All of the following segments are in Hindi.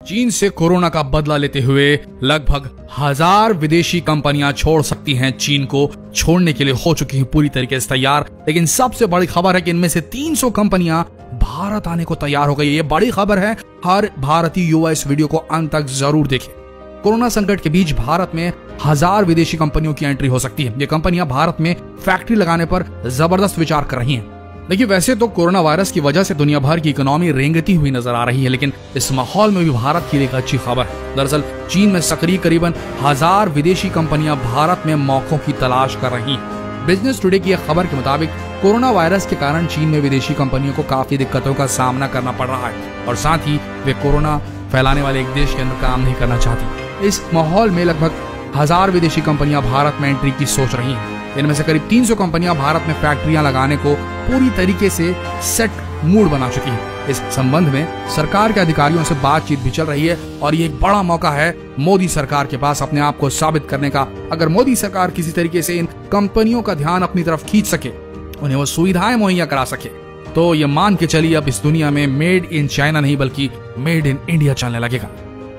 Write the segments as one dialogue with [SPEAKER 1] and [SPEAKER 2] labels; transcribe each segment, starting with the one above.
[SPEAKER 1] चीन से कोरोना का बदला लेते हुए लगभग 1000 विदेशी कंपनियां छोड़ सकती हैं। चीन को छोड़ने के लिए हो चुकी हैं पूरी तरीके से तैयार। लेकिन सबसे बड़ी खबर है कि इनमें से 300 कंपनियां भारत आने को तैयार हो गई। ये बड़ी खबर है। हर भारतीय युवा इस वीडियो को अंत तक जरूर देखे। कोरोना संकट के बीच भारत में 1000 विदेशी कंपनियों की एंट्री हो सकती है। ये कंपनियां भारत में फैक्ट्री लगाने पर जबरदस्त विचार कर रही हैं। देखिए, वैसे तो कोरोना वायरस की वजह से दुनिया भर की इकोनॉमी रेंगती हुई नजर आ रही है, लेकिन इस माहौल में भी भारत के लिए एक अच्छी खबर है। दरअसल चीन में सक्रिय करीबन 1000 विदेशी कंपनियां भारत में मौकों की तलाश कर रही हैं। बिजनेस टुडे की एक खबर के मुताबिक कोरोना वायरस के कारण चीन में विदेशी कंपनियों को काफी दिक्कतों का सामना करना पड़ रहा है और साथ ही वे कोरोना फैलाने वाले एक देश के अंदर काम नहीं करना चाहती। इस माहौल में लगभग 1000 विदेशी कंपनियां भारत में एंट्री की सोच रही हैं। इनमें से करीब 300 कंपनियां भारत में फैक्ट्रियां लगाने को पूरी तरीके से सेट मूड बना चुकी हैं। इस संबंध में सरकार के अधिकारियों से बातचीत भी चल रही है और ये एक बड़ा मौका है मोदी सरकार के पास अपने आप को साबित करने का। अगर मोदी सरकार किसी तरीके से इन कंपनियों का ध्यान अपनी तरफ खींच सके, उन्हें वो सुविधाएं मुहैया करा सके, तो ये मान के चलिए अब इस दुनिया में मेड इन चाइना नहीं बल्कि मेड इन इंडिया चलने लगेगा।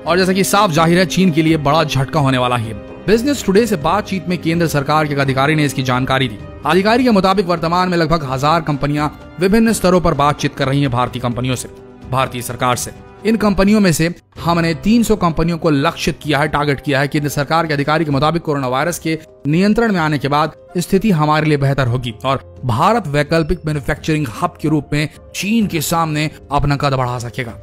[SPEAKER 1] और जैसा कि साफ जाहिर है, चीन के लिए बड़ा झटका होने वाला है। बिजनेस टुडे से बातचीत में केंद्र सरकार के एक अधिकारी ने इसकी जानकारी दी। अधिकारी के मुताबिक वर्तमान में लगभग 1000 कंपनियां विभिन्न स्तरों पर बातचीत कर रही हैं भारतीय कंपनियों से, भारतीय सरकार से। इन कंपनियों में से हमने 300 कंपनियों को लक्षित किया है, टारगेट किया है। केंद्र सरकार के अधिकारी के मुताबिक कोरोना वायरस के नियंत्रण में आने के बाद स्थिति हमारे लिए बेहतर होगी और भारत वैकल्पिक मैन्युफैक्चरिंग हब के रूप में चीन के सामने अपना कद बढ़ा सकेगा।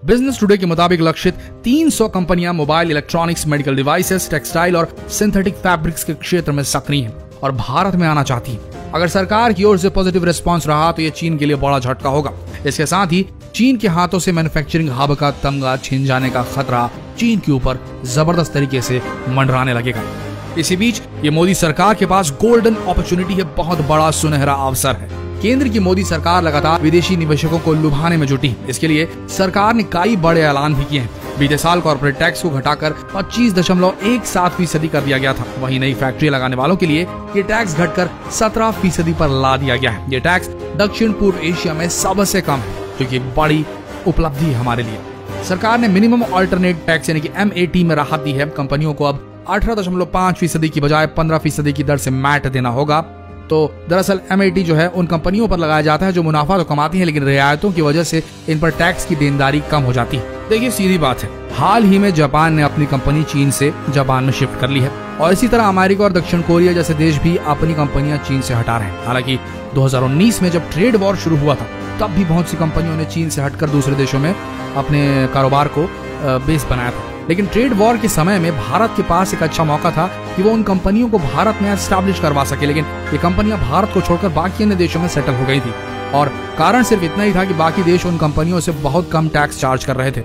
[SPEAKER 1] बिजनेस टुडे के मुताबिक लक्षित 300 कंपनियां mobile electronics, medical devices, textile और सिंथेटिक फैब्रिक्स के क्षेत्र में सक्रिय हैं और भारत में आना चाहती हैं। अगर सरकार की ओर से पॉजिटिव रिस्पांस रहा तो ये चीन के लिए बड़ा झटका होगा। इसके साथ ही चीन के हाथों से मैन्युफैक्चरिंग हब का तमगा छिन जाने का खतरा चीन के ऊपर जबरदस्त तरीके से मंडराने लगेगा। इसी बीच ये मोदी सरकार के पास गोल्डन अपॉर्चुनिटी है, बहुत बड़ा सुनहरा अवसर है। केंद्र की मोदी सरकार लगातार विदेशी निवेशकों को लुभाने में जुटी है। इसके लिए सरकार ने कई बड़े ऐलान भी किए हैं। बीते साल कॉर्पोरेट टैक्स को घटाकर 25.17% कर दिया गया था। वहीं नई फैक्ट्री लगाने वालों के लिए ये टैक्स घटकर 17% पर ला दिया गया है। ये टैक्स दक्षिण पूर्व एशिया में सबसे कम है, जो कि बड़ी उपलब्धि है हमारे लिए। सरकार ने मिनिमम अल्टरनेट टैक्स यानी कि MAT में राहत दी है। कंपनियों को अब 18.5% की बजाय 15% की दर से मैट देना होगा। तो दरअसल MAT जो है उन कंपनियों पर लगाया जाता है जो मुनाफा तो कमाती हैं, लेकिन रियायतों की वजह से इन पर टैक्स की देनदारी कम हो जाती है। देखिए, सीधी बात है, हाल ही में जापान ने अपनी कंपनी चीन से जापान में शिफ्ट कर ली है और इसी तरह अमेरिका और दक्षिण कोरिया जैसे देश भी अपनी कंपनियां चीन से हटा रहे हैं। हालांकि 2019 में जब ट्रेड वॉर शुरू हुआ था, तब भी बहुत सी कंपनियों ने चीन से हटकर दूसरे देशों में अपने कारोबार को बेस बनाया था। लेकिन ट्रेड वॉर के समय में भारत के पास एक अच्छा मौका था कि वो उन कंपनियों को भारत में एस्टैब्लिश करवा सके, लेकिन ये कंपनियां भारत को छोड़कर बाकी अन्य देशों में सेटल हो गई थी और कारण सिर्फ इतना ही था कि बाकी देश उन कंपनियों से बहुत कम टैक्स चार्ज कर रहे थे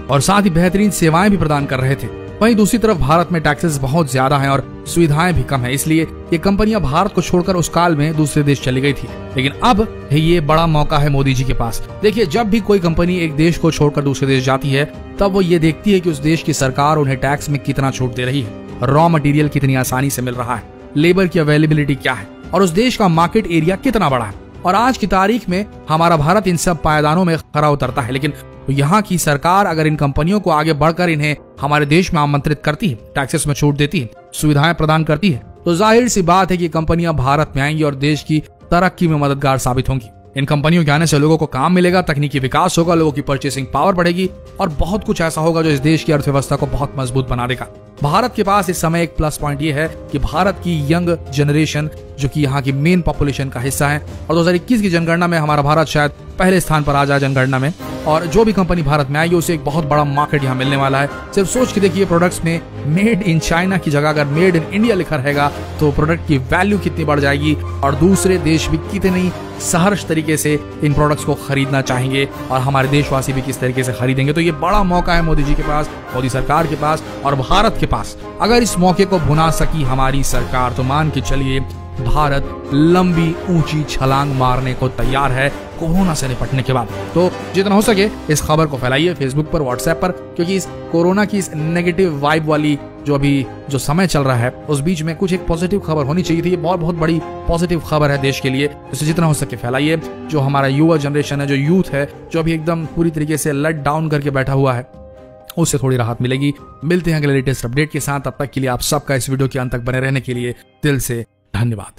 [SPEAKER 1] और साथ ही बेहतरीन सेवाएं भी प्रदान कर रहे थे। वहीं दूसरी तरफ भारत में टैक्सेस बहुत ज्यादा हैं और सुविधाएं भी कम है, इसलिए ये कंपनियां भारत को छोड़कर उस काल में दूसरे देश चली गई थी। लेकिन अब ये बड़ा मौका है मोदी जी के पास। देखिए, जब भी कोई कंपनी एक देश को छोड़कर दूसरे देश जाती है, तब वो ये देखती है कि उस देश की सरकार उन्हें टैक्स में कितना छूट दे रही है, रॉ मटेरियल कितनी आसानी से मिल रहा है, लेबर की अवेलेबिलिटी क्या है और उस देश का मार्केट एरिया कितना बड़ा है। और आज की तारीख में हमारा भारत इन सब पायदानों में खरा उतरता है। लेकिन यहाँ की सरकार अगर इन कंपनियों को आगे बढ़कर इन्हें हमारे देश में आमंत्रित करती है, टैक्सेस में छूट देती है, सुविधाएं प्रदान करती है, तो जाहिर सी बात है कि कंपनियां भारत में आएंगी और देश की तरक्की में मददगार साबित होंगी। इन कंपनियों के आने से लोगों को काम मिलेगा, तकनीकी विकास होगा, लोगों की परचेसिंग पावर बढ़ेगी और बहुत कुछ ऐसा होगा जो इस देश की अर्थव्यवस्था को बहुत मजबूत बना देगा। भारत के पास इस समय एक प्लस पॉइंट ये है कि भारत की यंग जनरेशन जो कि यहाँ की मेन पॉपुलेशन का हिस्सा है और 2021 की जनगणना में हमारा भारत शायद पहले स्थान पर आ जाए जनगणना में, और जो भी कंपनी भारत में आएगी उसे एक बहुत बड़ा मार्केट यहाँ मिलने वाला है। सिर्फ सोच के देखिए, प्रोडक्ट्स में मेड इन चाइना की जगह अगर मेड इन इंडिया लिखा रहेगा तो प्रोडक्ट की वैल्यू कितनी बढ़ जाएगी और दूसरे देश भी कितनी सहर्ष तरीके से इन प्रोडक्ट्स को खरीदना चाहेंगे और हमारे देशवासी भी किस तरीके से खरीदेंगे। तो ये बड़ा मौका है मोदी जी के पास, मोदी सरकार के पास और भारत के पास। अगर इस मौके को भुना सकी हमारी सरकार तो मान के चलिए भारत लंबी ऊंची छलांग मारने को तैयार है कोरोना से निपटने के बाद। तो जितना हो सके इस खबर को फैलाइए फेसबुक पर, व्हाट्सएप पर, क्योंकि इस कोरोना की इस नेगेटिव वाइब वाली जो समय चल रहा है उस बीच में कुछ एक पॉजिटिव खबर होनी चाहिए थी। ये बहुत बड़ी पॉजिटिव खबर है देश के लिए, इसे जितना हो सके फैलाइए। जो हमारा युवा जनरेशन है, जो यूथ है, जो अभी एकदम पूरी तरीके से लेट डाउन करके बैठा हुआ है, उससे थोड़ी राहत मिलेगी। मिलते हैं अगले लेटेस्ट अपडेट के साथ, तब तक के लिए आप सबका इस वीडियो के अंत तक बने रहने के लिए दिल से धन्यवाद।